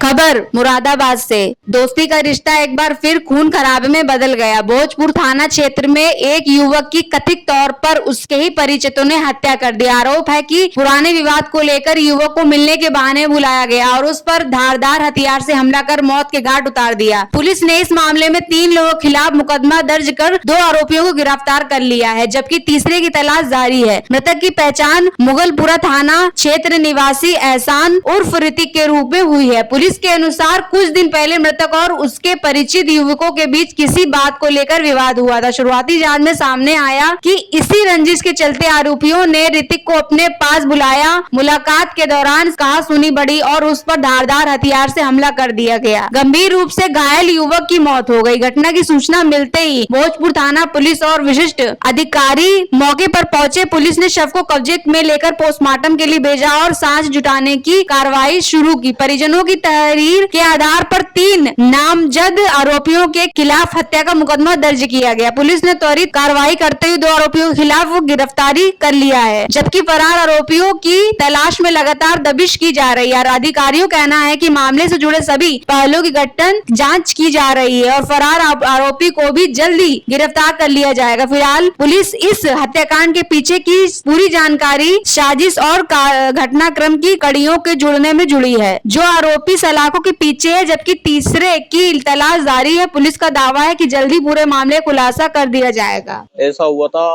खबर मुरादाबाद से। दोस्ती का रिश्ता एक बार फिर खून खराबे में बदल गया। भोजपुर थाना क्षेत्र में एक युवक की कथित तौर पर उसके ही परिचितों ने हत्या कर दी। आरोप है कि पुराने विवाद को लेकर युवक को मिलने के बहाने बुलाया गया और उस पर धारदार हथियार से हमला कर मौत के घाट उतार दिया। पुलिस ने इस मामले में 3 लोगों के खिलाफ मुकदमा दर्ज कर 2 आरोपियों को गिरफ्तार कर लिया है, जबकि तीसरे की तलाश जारी है। मृतक की पहचान मुगलपुरा थाना क्षेत्र निवासी एहसान उर्फ ऋतिक के रूप में हुई है। पुलिस के अनुसार कुछ दिन पहले मृतक और उसके परिचित युवकों के बीच किसी बात को लेकर विवाद हुआ था। शुरुआती जांच में सामने आया कि इसी रंजिश के चलते आरोपियों ने ऋतिक को अपने पास बुलाया। मुलाकात के दौरान कहा सुनी बढ़ी और उस पर धारदार हथियार से हमला कर दिया गया। गंभीर रूप से घायल युवक की मौत हो गई। घटना की सूचना मिलते ही भोजपुर थाना पुलिस और विशिष्ट अधिकारी मौके पर पहुंचे। पुलिस ने शव को कब्जे में लेकर पोस्टमार्टम के लिए भेजा और सांस जुटाने की कार्रवाई शुरू की। परिजनों की तहरीर के आधार पर 3 नामजद आरोपियों के खिलाफ हत्या का मुकदमा दर्ज किया गया। पुलिस ने त्वरित कार्रवाई करते हुए 2 आरोपियों के खिलाफ गिरफ्तारी कर लिया है, जबकि फरार आरोपियों की तलाश में लगातार दबिश की जा रही है। अधिकारियों का कहना है कि मामले से जुड़े सभी पहलुओं की गठन जांच की जा रही है और फरार आरोपी को भी जल्दी गिरफ्तार कर लिया जाएगा। फिलहाल पुलिस इस हत्याकांड के पीछे की पूरी जानकारी, साजिश और घटनाक्रम की कड़ियों के जुड़ने में जुड़ी है। जो आरोपी सलाखों के पीछे है, जबकि तीसरे की तलाश जारी है। पुलिस का दावा है कि जल्दी पूरे मामले खुलासा कर दिया जाएगा। ऐसा हुआ था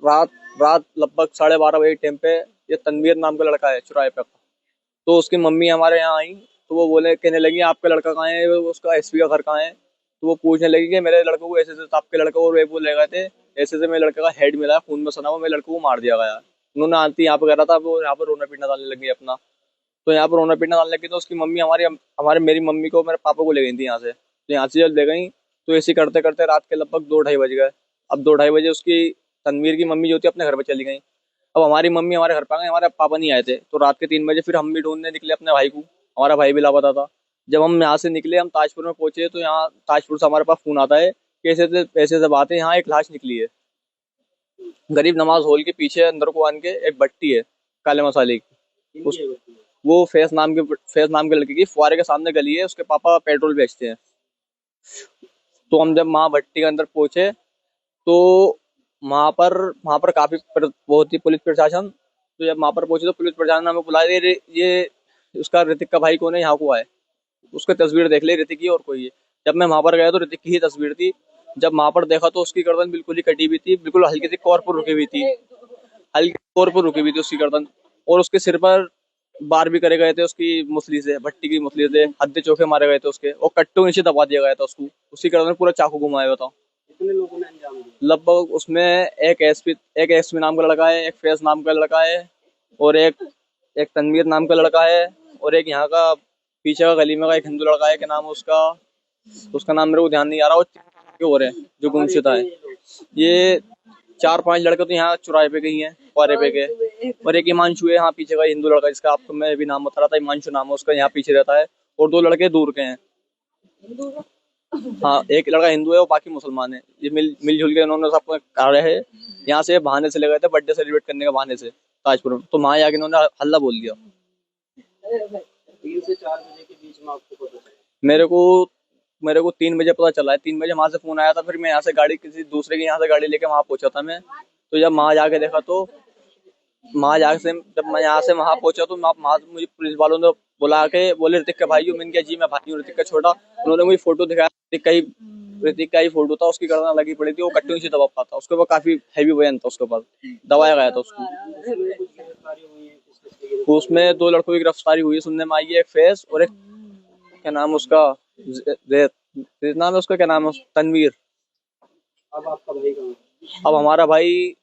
रात लगभग 12:30 बजे टाइम पे। ये तनवीर नाम का लड़का है चौराहे पे, तो उसकी मम्मी हमारे यहाँ आई तो वो कहने लगी आपका लड़का कहाँ है, उसका एसपी का घर कहाँ है। तो वो पूछने लगी कि मेरे लड़के को ऐसे आपके लड़के को रेप ले गए थे, ऐसे से मेरे लड़के का हेड मिला, खून में सना हुआ, मेरे लड़के को मार दिया गया। उन्होंने आंटी यहाँ पे कह रहा था, वो यहाँ पर रोना पीटना डालने लगी अपना। तो यहाँ पर रोना पीटना डालने लगी तो उसकी मम्मी मेरी मम्मी को मेरे पापा को ले गई थी यहाँ से। तो यहाँ से जब ले गई तो ऐसे करते करते रात के लगभग 2-2:30 बज गए। अब 2-2:30 बजे उसकी तनवीर की मम्मी जो थी अपने घर पे चली गई। अब हमारी मम्मी हमारे घर पर आ गई, हमारे पापा नहीं आए थे। तो रात के 3 बजे फिर हम भी ढूंढने निकले अपने भाई को। हमारा भाई भी लापता था। जब हम यहाँ से निकले, हम ताजपुर में पहुंचे तो यहाँ ताजपुर से हमारे पास फोन आता है कि ऐसे से बात है, यहाँ एक लाश निकली है गरीब नमाज हॉल के पीछे अंदर को आन के एक भट्टी है काले मसाले की। वो फैज नाम के लड़के की फुआरे के सामने गली है, उसके पापा पेट्रोल बेचते हैं। तो हम जब वहाँ भट्टी के अंदर पहुंचे तो वहाँ पर काफी बहुत ही पुलिस प्रशासन। तो जब वहाँ पर पहुंचे तो पुलिस प्रशासन ने हमें बुलाया, ये उसका ऋतिक का भाई कौन है, यहाँ को आए, उसकी तस्वीर देख ले ऋतिक की और कोई है। जब मैं वहाँ पर गया तो ऋतिक की ही तस्वीर थी। जब वहाँ पर देखा तो उसकी गर्दन बिल्कुल ही कटी हुई थी, बिल्कुल हल्की सी कॉर पर रुकी हुई थी उसकी गर्दन, और उसके सिर पर बार भी करे गए थे उसकी मुसली से, भट्टी की मुसली से हद्दे चौके मारे गए थे उसके, और कट्टों नीचे दबा दिया गया था उसको। उसकी गर्दन में पूरा चाकू घुमाया हुआ था। कितने लोगों ने अंजाम दिया? लगभग उसमें एक एसपी नाम का लड़का है, एक फैज नाम का लड़का है, और एक तनवीर नाम का लड़का है, और एक यहाँ का पीछे का गली में का एक हिंदू लड़का है। क्या नाम है उसका नाम मेरे को ध्यान नहीं आ रहा। वो हो रहे हैं जो गुमशुदा है। ये 4-5 लड़के तो यहाँ चौराहे पे गई हैं, पारे पे के, और एक हिमांशु है यहाँ पीछे का हिंदू लड़का, जिसका आपको मैं भी नाम बता रहा था, हिमांशु नाम है उसका, यहाँ पीछे रहता है। और 2 लड़के दूर के हैं। हाँ, एक लड़का हिंदू है और बाकी मुसलमान है। ये मिलजुल के इन्होंने सब कार्य है। यहाँ से बहाने से ले गए थे बर्थडे सेलिब्रेट करने के बहाने से ताजपुर में, तो वहाँ जाके इन्होंने हल्ला बोल दिया। 3 से 4 बजे के बीच में आपको पता चला? मेरे को 3 बजे पता चला है। 3 बजे वहां से फोन आया था। फिर मैं यहाँ से किसी दूसरे के यहाँ से गाड़ी लेके वहां पहुंचा था मैं। तो जब वहां जाके देखा तो जब मैं यहाँ से वहां पहुंचा तो मुझे पुलिस वालों ने बुला के बोले ऋतिक का भाई हो। मैंने कहा जी मैं भाई हूँ ऋतिक का छोटा। उन्होंने मुझे फोटो दिखाया, ऋतिक का ही फोटो था। उसकी गर्दन लगी पड़ी थी, वो कट्टों से दबा पाता, उसके ऊपर काफी हैवी वजन था, उसके ऊपर दबाया गया था उसको। उसमें 2 लड़कों की गिरफ्तारी हुई सुनने में आई है, एक फैज और एक क्या नाम उसका नाम है उसका, क्या नाम है तनवीर। अब आपका भाई कहाँ है? अब हमारा भाई,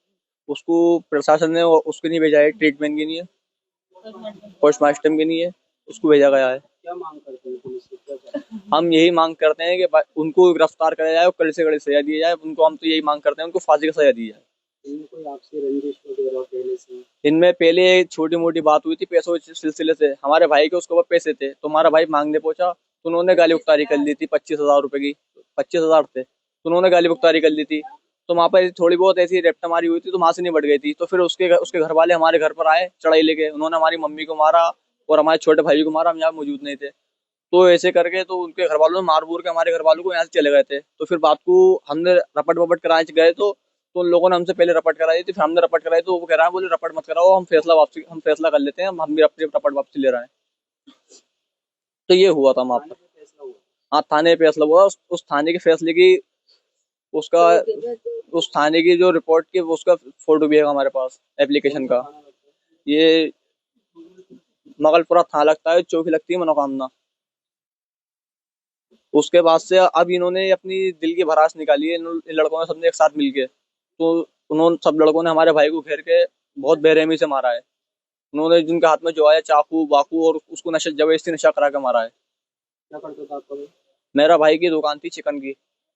उसको प्रशासन ने उसके नहीं भेजा है, ट्रीटमेंट के लिए, पोस्टमार्टम के लिए उसको भेजा गया है। क्या मांग करते हैं पुलिस से? क्या चाहते हैं? हम यही मांग करते हैं कि उनको गिरफ्तार किया जाए और कड़े से कड़े सजा दी जाए उनको। हम तो यही मांग करते हैं उनको फांसी की सजा दी जाए। इनमें कोई आपसी रंजिश वगैरह पहले से? इनमें पहले छोटी मोटी बात हुई थी पैसों के सिलसिले से। हमारे भाई के उसके ऊपर पैसे थे, तो हमारा भाई मांगने पहुंचा तो उन्होंने गाली बुख्तारी कर ली थी 25,000 रुपए की। 25,000 थे तो उन्होंने गाली बुख्तारी कर ली थी। तो वहाँ पर थोड़ी बहुत ऐसी रेपटा मारी हुई थी तो वहां से नहीं बढ़ गई थी। तो फिर उसके घर वाले हमारे घर पर आए चढ़ाई लेके, उन्होंने हमारी मम्मी को मारा और हमारे छोटे भाई को मारा। हम यहाँ मौजूद नहीं थे। तो ऐसे करके तो उनके घर वालों ने मार मूर के हमारे घर वालों को यहाँ से चले गए थे। तो फिर बात को हमने रपट वपट कराए गए तो उन लोगों ने हमसे पहले रपट कराई थी, फिर हमने रपट कराई तो वो कह रहा है बोले रपट मत कराओ, हम फैसला कर लेते हैं, हम भी अपनी रपट वापसी ले रहे हैं। तो ये हुआ था वहाँ पर। थाने में फैसला हुआ। हाँ, थाने पे फैसला हुआ। उस थाने के फैसले की उसका उस थाने की जो रिपोर्ट की उसका फोटो भी है हमारे पास एप्लीकेशन का। थाना लगता है। ये मगलपुरा थाना लगता है, चौकी लगती है मनोकामना। उसके बाद से अब इन्होंने अपनी दिल की भड़ास निकाली है इन लड़कों ने सबने एक साथ मिलके। तो उन्होंने सब लड़कों ने हमारे भाई को घेर के बहुत बेरहमी से मारा है। उन्होंने जिनके हाथ में जो आया चाकू बाकू और उसको नशा जबरदस्ती नशा करा के मारा है। क्या करता था आपका भाई? मेरा भाई की दुकान थी चिकन की,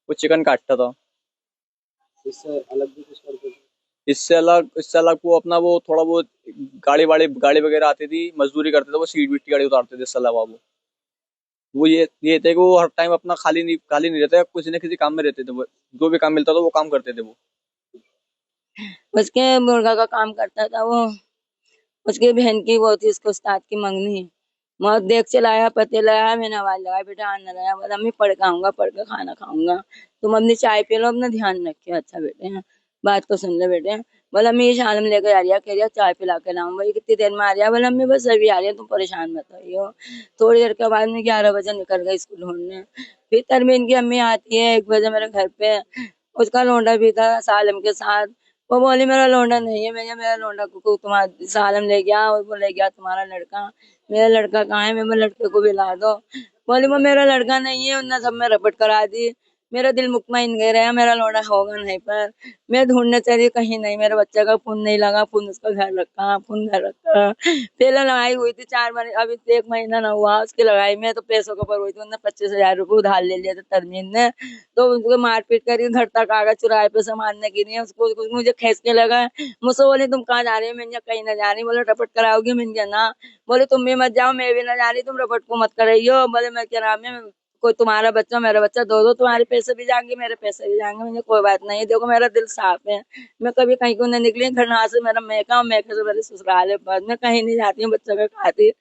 वो चिकन काटता था। इससे अलग भी कुछ करते थे? इससे अलग वो अपना वो थोड़ा बहुत गाड़ी वगैरह आती थी, मजदूरी करते थे, वो सीट बीट की गाड़ी उतारते थे। इससे अलावा वो ये थे कि वो हर टाइम अपना खाली नहीं रहते, किसी न किसी काम में रहते थे। वो जो भी काम मिलता था वो काम करते थे वो। उसके मुर्गा का काम करता था वो। उसकी बहन की वो थी, उसको उस्ताद की मंगनी। मैं देख चलाया पते लगाया, मैंने आवाज लगाया, बेटा आना रहा, बोला मैं पढ़ के आऊंगा, पढ़ के खाना खाऊंगा, तुम अपनी चाय पी लो, अपना ध्यान रखियो। अच्छा बेटे, बात को सुन ले बेटे। बोला मैं ये शालम लेकर आ रही, कह रही चाय पिला के लाऊं। भाई कितनी देर में आ रही है? बोला मैं बस अभी आ रही है, तुम परेशान मत होइयो। थोड़ी देर के बाद में 11 बजे निकल गई स्कूल ढूंढने। फिर तरमीन की अम्मी आती है 1 बजे मेरे घर पे। उसका लौंडा भी था सालम के साथ। वो बोली मेरा लौंडा नहीं है। मैं मेरा लौंडा को तुम्हारा सालम ले गया, और वो ले गया तुम्हारा लड़का। मेरा लड़का कहाँ है? मैं लड़के को भी ला दो। बोली वो मेरा लड़का नहीं है, उन्होंने सब में रपट करा दी। मेरा दिल मुतमईन गए रहा, मेरा लौंडा होगा नहीं। पर मैं ढूंढने चली, कहीं नहीं। मेरे बच्चे का खून नहीं लगा, खून उसका घर रखा, खून घर रखा। पहले लड़ाई हुई थी 4 महीने, अभी 1 महीना ना हुआ उसकी लड़ाई में। तो पैसों के ऊपर हुई थी, उन्होंने 25,000 रुपये उधार ले लिया था तरमीन ने। तो उसको मारपीट करी, घर तक आ गया चुराए पे से मारने के लिए। उसको मुझे खींच के लगा, मुझसे बोली तुम कहाँ जा रही हो? मैंने कहीं ना जा रही। बोले रपट कराओगी? मैंने ना। बोले तुम भी मत जाओ, मैं भी ना जा रही, तुम रपट को मत कराइयो। बोले मैं क्या नाम है, कोई तुम्हारा बच्चा मेरा बच्चा, दो तुम्हारे पैसे भी जाएंगे, मेरे पैसे भी जाएंगे। मुझे कोई बात नहीं, देखो मेरा दिल साफ है, मैं कभी कहीं को नहीं निकली। घर ना से मेरा मैका और मैके से मेरे ससुराल है, बस मैं कहीं नहीं जाती हूँ, बच्चा का खाती।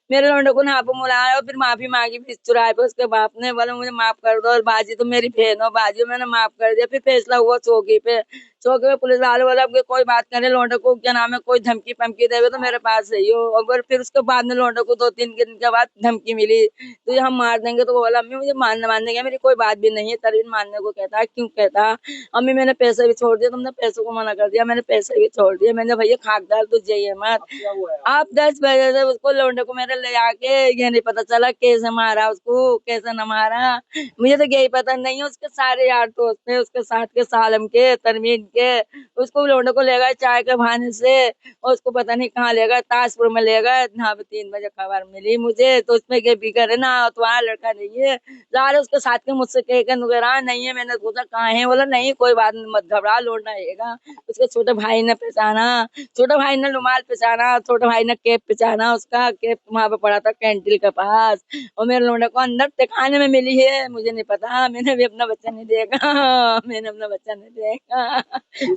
मेरे लौंडे को ना बुलाया और फिर माफी मांगी फिर चुराए पे। उसके बाप ने बोला मुझे माफ कर दो, और बाजी तो मेरी बहन हो, बाजी मैंने माफ कर दिया। फिर फैसला हुआ चौकी पे पुलिस वाले बोला अब कोई बात करे, लौंडे को क्या नाम है, कोई धमकी पमकी देवे तो मेरे पास सही हो। और फिर उसके बाद में लौंडे को 2-3 दिन के बाद धमकी मिली, तो ये हम मार देंगे। तो वो बोला अम्मी मुझे मारने का मेरी कोई बात भी नहीं है। तरवीन मारने को कहता है, क्यों कहता? अम्मी मैंने पैसे भी छोड़ दिया, तुमने पैसों को मना कर दिया, मैंने पैसे भी छोड़ दिए। मैंने भैया खाकदार तुझ जाइए मत। क्या हुआ है? आप 10 बजे से उसको लौंडे को मेरे ले आके, ये नहीं पता चला कैसे मारा उसको, कैसे न मारा, मुझे तो यही पता नहीं है। उसके सारे यार दोस्त थे उसके साथ के, सालम के, तरमीन के। उसको लौंडे को ले गए चाय के बहाने से, और उसको पता नहीं कहाँ ले गए, ताजपुर में ले गए। यहाँ पे 3 बजे खबर मिली मुझे, तो उसमें ये बिगर है ना, तुम्हारा लड़का नहीं है। सारे उसके साथ के मुझसे कह के नुकरा नहीं है। मैंने पूछा कहाँ है? बोला नहीं कोई बात नहीं, मत घबरा, लौंडा आएगा। उसके छोटे भाई ने पहचाना, छोटे भाई ने रुमाल पहचाना, छोटे भाई ने कैप पहचाना। उसका कैप वहां पे पड़ा था कैंटीन के पास। और मेरे लौंडे को अंदर तहखाने में मिली है, मुझे नहीं पता, मैंने भी अपना बच्चा नहीं देखा, मैंने अपना बच्चा नहीं देखा।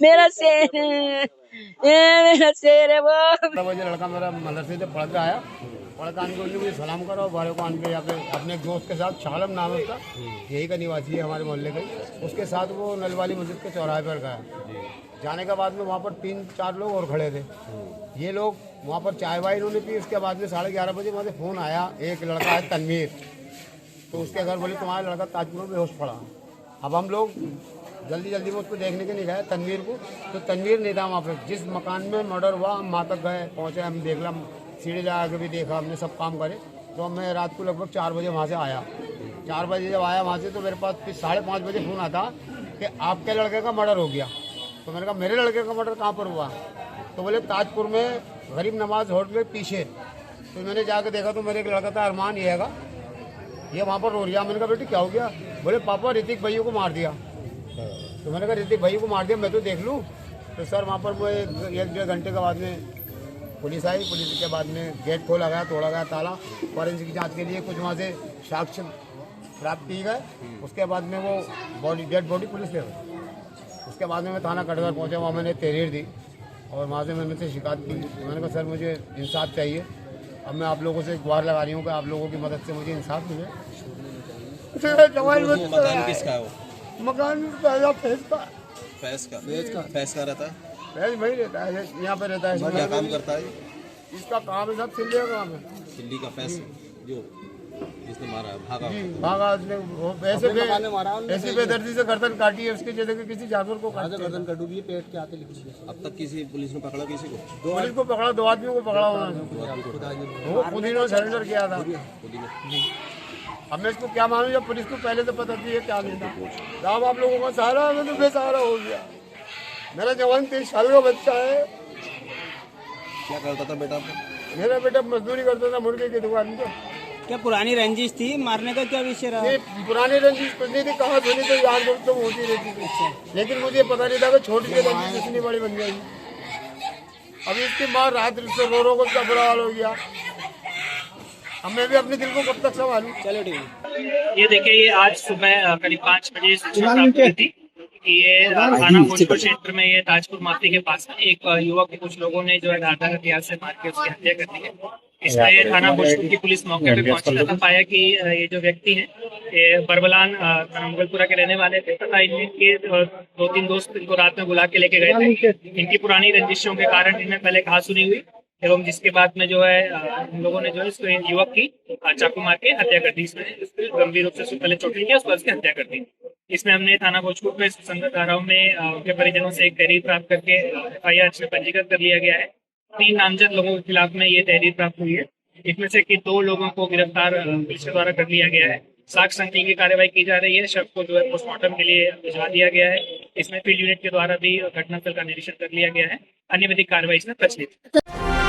मेरा शेर है, ये मेरा शेर है वो। 12 बजे लड़का मेरा मदरसे से पढ़ के आया, पढ़ के आने के मुझे सलाम करो, बारे को आन के यहाँ पे अपने एक दोस्त के साथ, शालम नाम है उसका, यही का निवासी है हमारे मोहल्ले का, उसके साथ वो नल वाली मस्जिद के चौराहे पर गया। जाने के बाद में वहाँ पर 3-4 लोग और खड़े थे। ये लोग वहाँ पर चाय वाय इन्होंने पी। उसके बाद में 11:30 बजे वहाँ से फ़ोन आया, एक लड़का है तनवीर, तो उसके घर बोले तुम्हारा लड़का ताजपुर में बेहोश पड़ा। अब हम लोग जल्दी में उसको देखने के लिए गए तनवीर को, तो तनवीर नहीं था वहाँ पे। जिस मकान में मर्डर हुआ हम वहाँ तक गए, पहुँचे, हम देख ला, सीढ़ी लगा के भी देखा हमने, सब काम करे। तो मैं रात को लगभग 4 बजे वहाँ से आया। 4 बजे जब आया वहाँ से, तो मेरे पास फिर 5:30 बजे फ़ोन आता कि आपके लड़के का मर्डर हो गया। तो मैंने कहा मेरे लड़के का मर्डर कहाँ पर हुआ? तो बोले ताजपुर में गरीब नवाज होटल के पीछे। तो मैंने जाकर देखा तो मेरे एक लड़का था अरमान, ये हैगा, ये वहाँ पर रो रहा। मैंने कहा बेटी क्या हो गया? बोले पापा ऋतिक भैया को मार दिया। तो मैंने कहा ऋतिक भैया को मार दिया, मैं तो देख लूँ। तो सर वहाँ पर वो 1-1.5 घंटे के बाद में पुलिस आई। पुलिस के बाद में गेट खोला गया, तोड़ा गया ताला, फॉरेंसिक जाँच के लिए कुछ वहाँ से साक्ष्य प्राप्त किए गए। उसके बाद में वो डेड बॉडी पुलिस ले गई। उसके बाद में मैं थाना कटघर पहुँचा, वहाँ मैंने तहरीर दी और वहाँ से मैंने से शिकायत की। मैंने कहा सर मुझे इंसाफ चाहिए। अब मैं आप लोगों से गुहार लगा रही हूँ कि आप लोगों की मदद से मुझे इंसाफ मिले। मकान किसका है वो? मकान पैसा फैस का फैस का रहता है? फैस वही रहता है, यहाँ पे रहता है। क्या काम करता है? इसका काम है, सब सिल्ले का काम है। दिल्ली का फैस जो जिसने मारा है, भागा जी, भागा उसने, वो ऐसी बेदर्दी से गर्दन काटी है उसके, जैसे कि किसी जानवर को काटते हैं। गर्दन कटूगी पेट के आते लिखी है। अब तक किसी पुलिस ने पकड़ा किसी को? पुलिस को पकड़ा, 2 आदमियों को पकड़ा उन्होंने, वो खुद ही ने सरेंडर किया था। अब मैं इसको क्या मानूं जब पुलिस को पहले से पता थी ये क्या नहीं था। राम आप लोगों का सहारा, मैं तो बेसहारा हो गया। मेरा जवान 23 साल का बच्चा है। क्या करता था बेटा आपका? मेरा बेटा मजदूरी करता था मुर्गे की दुकान पर। क्या पुरानी रंजिश थी? मारने का क्या विषय रहा? ये पुरानी रंजिश कुछ नहीं थी, कहाँ सुनी तो यार दोस्त तो होती रहती थी, लेकिन मुझे पता नहीं था कि छोटी सी रंजिश इतनी बड़ी बन जाएगी। अभी इसकी माँ रात से रो को क्या बुरा हाल हो गया। अब मैं भी अपने दिल को कब तक संभालूं। चलो ठीक है। ये देखिए, ये आज सुबह करीब 5 बजे सूचना प्राप्त हुई थी कि ये थाना भोजपुर क्षेत्र में, ये ताजपुर माफी के पास में एक युवक को कुछ लोगों ने जो है धारदार हथियार से मार के उसकी हत्या कर दी है। इसमें थाना भोजपुर की पुलिस मौके पे पहुंची तथा पाया कि ये जो व्यक्ति हैं ये बरबलान मुगलपुरा के रहने वाले थे तथा इनके 2-3 दोस्त इनको रात में बुला के लेके गए थे। इनकी पुरानी रंजिशों के कारण इनमें पहले कहासुनी हुई एवं जिसके बाद में जो है इन लोगों ने जो है इसको युवक की चाकू मार के हत्या कर दी। इसमें गंभीर रूप से पहले चोट किया, उसके बाद उसकी हत्या कर दी। इसमें हमने थाना भोजपुर में संगत धाराओं में उनके परिजनों से एक तहरीर प्राप्त करके FIR में पंजीकृत कर लिया गया है। 3 नामजद लोगों के खिलाफ में ये तहरीर प्राप्त हुई है। इसमें से कि 2 लोगों को गिरफ्तार पुलिस के द्वारा कर लिया गया है। साक्ष्य संकलन की कार्रवाई की जा रही है। शव को जो है पोस्टमार्टम के लिए भिजवा दिया गया है। इसमें फील्ड यूनिट के द्वारा भी घटनास्थल का निरीक्षण कर लिया गया है। अन्य विधिक कार्रवाई इसमें प्रचलित है।